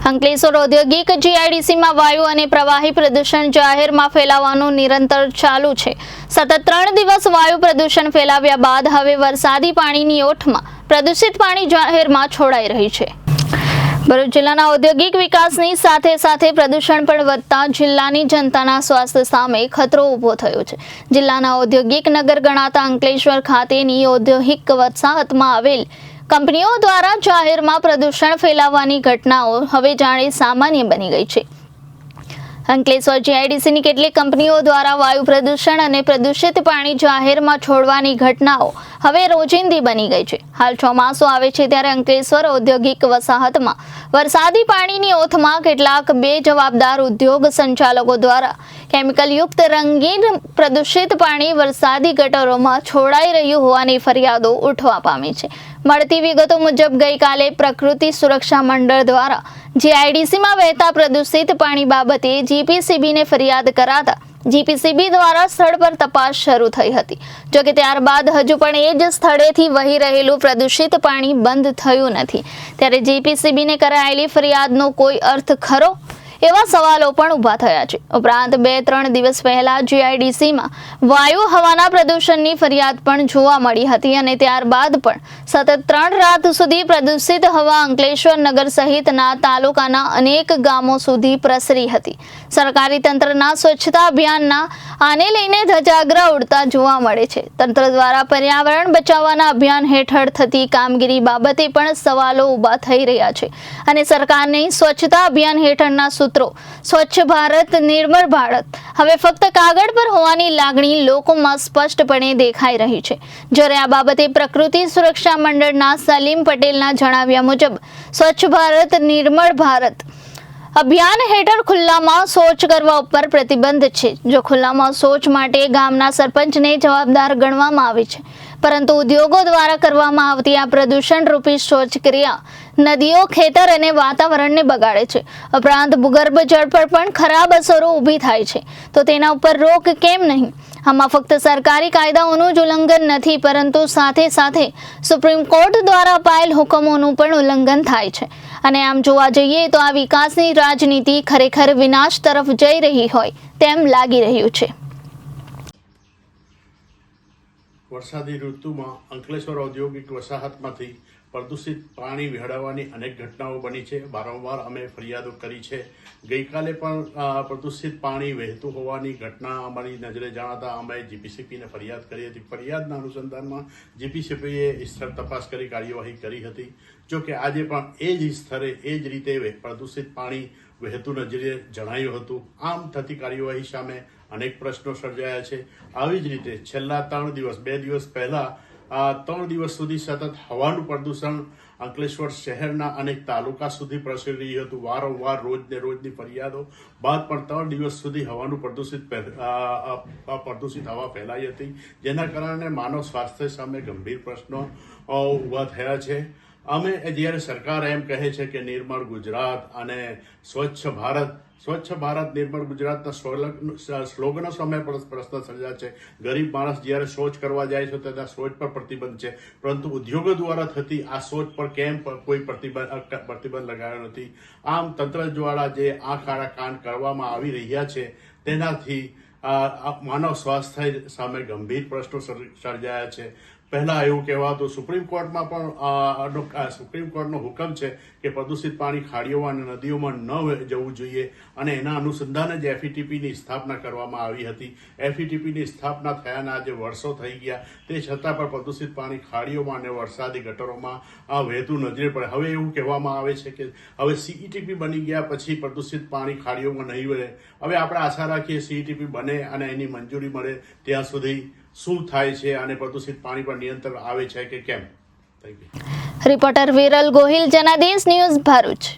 અંકલેશ્વર ઔદ્યોગિક જીઆઈડીસીમાં વાયુ અને પ્રવાહી પ્રદૂષણ જાહેરમાં ફેલાવવાનું નિરંતર ચાલુ છે। સતત 3 દિવસ વાયુ પ્રદૂષણ ફેલાવ્યા બાદ હવે વરસાદી પાણીની ઓઠમાં પ્રદૂષિત પાણી જાહેરમાં છોડાઈ રહી છે। ભરૂચ જિલ્લાના ઔદ્યોગિક વિકાસની સાથે સાથે પ્રદૂષણ પણ વધતા જિલ્લાની જનતાના સ્વાસ્થ્ય સામે ખતરો ઊભો થયો છે। જિલ્લાના ઔદ્યોગિક નગર ગણાતા અંકલેશ્વર ખાતેની ઔદ્યોગિક વસાહતમાં આવેલ કંપનીઓ દ્વારા જાહેરમાં પ્રદૂષણ ફેલાવવાની ઘટનાઓ હવે જાણે સામાન્ય બની ગઈ છે। અંકલેશ્વર જીઆઈડીસીની કેટલીક કંપનીઓ દ્વારા વાયુ પ્રદૂષણ અને પ્રદૂષિત પાણી જાહેરમાં છોડવાની ઘટનાઓ હવે રોજિંદી બની ગઈ છે। હાલ ચોમાસું આવે છે ત્યારે અંકલેશ્વર ઔદ્યોગિક વસાહતમાં વરસાદી પાણીની ઓથમાં કેટલાક બેજવાબદાર ઉદ્યોગ સંચાલકો દ્વારા કેમિકલયુક્ત રંગીન પ્રદૂષિત પાણી વરસાદી ગટરોમાં છોડાઈ રહ્યું હોવાની ફરિયાદો ઉઠવા પામી છે। મળતી વિગતો મુજબ ગઈકાલે પ્રકૃતિ સુરક્ષા મંડળ દ્વારા જીઆઈડીસીમાં વહેતા પ્રદૂષિત પાણી બાબતે જીપીસીબીને ફરિયાદ કરાતા જીપીસીબી દ્વારા સ્થળ પર તપાસ શરૂ થઈ હતી। જોકે ત્યારબાદ હજુ પણ એ જ સ્થળેથી વહી રહેલું પ્રદૂષિત પાણી બંધ થયું નથી, ત્યારે જીપીસીબીને કરાયેલી ફરિયાદનો કોઈ અર્થ ખરો? એવા સવાલો પણ ઊભા થયા છે। ઉપરાંત 2-3 દિવસ પહેલા જીઆઈડીસીમાં વાયુ હવાના પ્રદૂષણની ફરિયાદ પણ જોવા મળી હતી અને ત્યારબાદ પણ સતત 3 રાત સુધી પ્રદૂષિત હવા અંકલેશ્વર નગર સહિતના તાલુકાના અનેક ગામો સુધી પ્રસરી હતી। સરકારી તંત્રના સ્વચ્છતા અભિયાનના આને લઈને ધજાગરા ઉડતા જોવા મળે છે। તંત્ર દ્વારા પર્યાવરણ બચાવવાના અભિયાન હેઠળ થતી કામગીરી બાબતે પણ સવાલો ઊભા થઈ રહ્યા છે અને સરકારની સ્વચ્છતા અભિયાન હેઠળના સ્વચ્છ ભારત, નિર્મળ ભારત હવે ફક્ત કાગળ પર હોવાની લાગણી લોકોમાં સ્પષ્ટપણે દેખાઈ રહી છે। જ્યારે આ બાબતે પ્રકૃતિ સુરક્ષા મંડળના સલીમ પટેલના જણાવ્યા મુજબ સ્વચ્છ ભારત, નિર્મળ ભારત અભિયાન હેઠળ ખુલ્લામાં શૌચ કરવા ઉપર પ્રતિબંધ છે। જો ખુલ્લામાં શૌચ માટે ગામના સરપંચને જવાબદાર ગણવામાં આવે છે, પરંતુ ઉદ્યોગો દ્વારા કરવામાં આવતી આ પ્રદૂષણ રૂપી શૌચ ક્રિયા નદીઓ, ખેતર અને વાતાવરણને બગાડે છે। ઉપરાંત ભૂગર્ભ જળ પર પણ ખરાબ અસરો ઊભી થાય છે, તો તેના ઉપર રોક કેમ નહીં? આમાં ફક્ત સરકારી કાયદાઓનું જ ઉલ્લંઘન નથી, પરંતુ સાથે સાથે સુપ્રીમ કોર્ટ દ્વારા અપાયેલ હુકમોનું પણ ઉલ્લંઘન થાય છે અને આમ જોવા જઈએ તો આ વિકાસની રાજનીતિ ખરેખર વિનાશ તરફ જઈ રહી હોય તેમ લાગી રહ્યું છે। વરસાદી ઋતુમાં અંકલેશ્વર ઔદ્યોગિક વસાહતમાંથી પ્રદૂષિત પાણી વહેવાવાની અનેક ઘટનાઓ બની છે। વારંવાર અમે ફરિયાદો કરી છે। ગઈકાલે પણ પ્રદૂષિત પાણી વહેતું હોવાની ઘટના અમારી નજરે જણાતા અમે જીપીસીબીને ફરિયાદ કરી હતી। ફરિયાદના અનુસંધાનમાં જીપીસીબીએ સ્થળ તપાસ કરી કાર્યવાહી કરી હતી। જો કે આજે પણ એ જ સ્થળે એ જ રીતે પ્રદૂષિત પાણી વહેતું નજરે જણાયું હતું। આમ થતી કાર્યવાહી સામે અનેક પ્રશ્નો સર્જાયા છે। આવી જ રીતે છેલ્લા 3 દિવસ 2 દિવસ પહેલા 3 દિવસ સુધી સતત હવાનું પ્રદૂષણ અંકલેશ્વર શહેરના અનેક તાલુકા સુધી પ્રસરી રહ્યું હતું। વારંવાર રોજની ફરિયાદો બાદ પણ 3 દિવસ સુધી હવાનું પ્રદૂષિત હવા ફેલાઈ હતી, જેના કારણે માનવ સ્વાસ્થ્ય સામે ગંભીર પ્રશ્નો ઊભા થયા છે। અમે જ્યારે સરકાર એમ કહે છે કે નિર્મળ ગુજરાત અને સ્વચ્છ ભારત નિર્મળ ગુજરાતના સ્લોગનો સામે પ્રશ્ન સર્જા છે। ગરીબ માણસ જ્યારે શૌચ કરવા જાય છે તેના શૌચ પર પ્રતિબંધ છે, પરંતુ ઉદ્યોગો દ્વારા થતી આ શૌચ પર કેમ કોઈ પ્રતિબંધ લગાવ્યો નથી? આમ તંત્ર દ્વારા જે આંખ આડા કાન કરવામાં આવી રહ્યા છે તેનાથી માનવ સ્વાસ્થ્ય સામે ગંભીર પ્રશ્નો સર્જાયા છે। પહેલા એવું કહેવાતું સુપ્રીમ કોર્ટમાં પણ સુપ્રીમ કોર્ટનો હુકમ છે કે પ્રદૂષિત પાણી ખાડીઓમાં અને નદીઓમાં ન જવું જોઈએ અને એના અનુસંધાને જ એફઈટીપીની સ્થાપના કરવામાં આવી હતી। એફઈટીપીની સ્થાપના થયાના આજે વર્ષો થઈ ગયા, તે છતાં પણ પ્રદૂષિત પાણી ખાડીઓમાં અને વરસાદી ગટરોમાં વહેતું નજરે પડે। હવે એવું કહેવામાં આવે છે કે હવે સીઈટીપી બની ગયા પછી પ્રદૂષિત પાણી ખાડીઓમાં નહીં વહે। હવે આપણે આશા રાખીએ સીઈટીપી બને અને એની મંજૂરી મળે ત્યાં સુધી શું થાય છે અને પ્રદૂષિત પાણી પર નિયંત્રણ આવે છે કે કેમ? Reporter Viral Gohil, Janadesh news, Bharuch.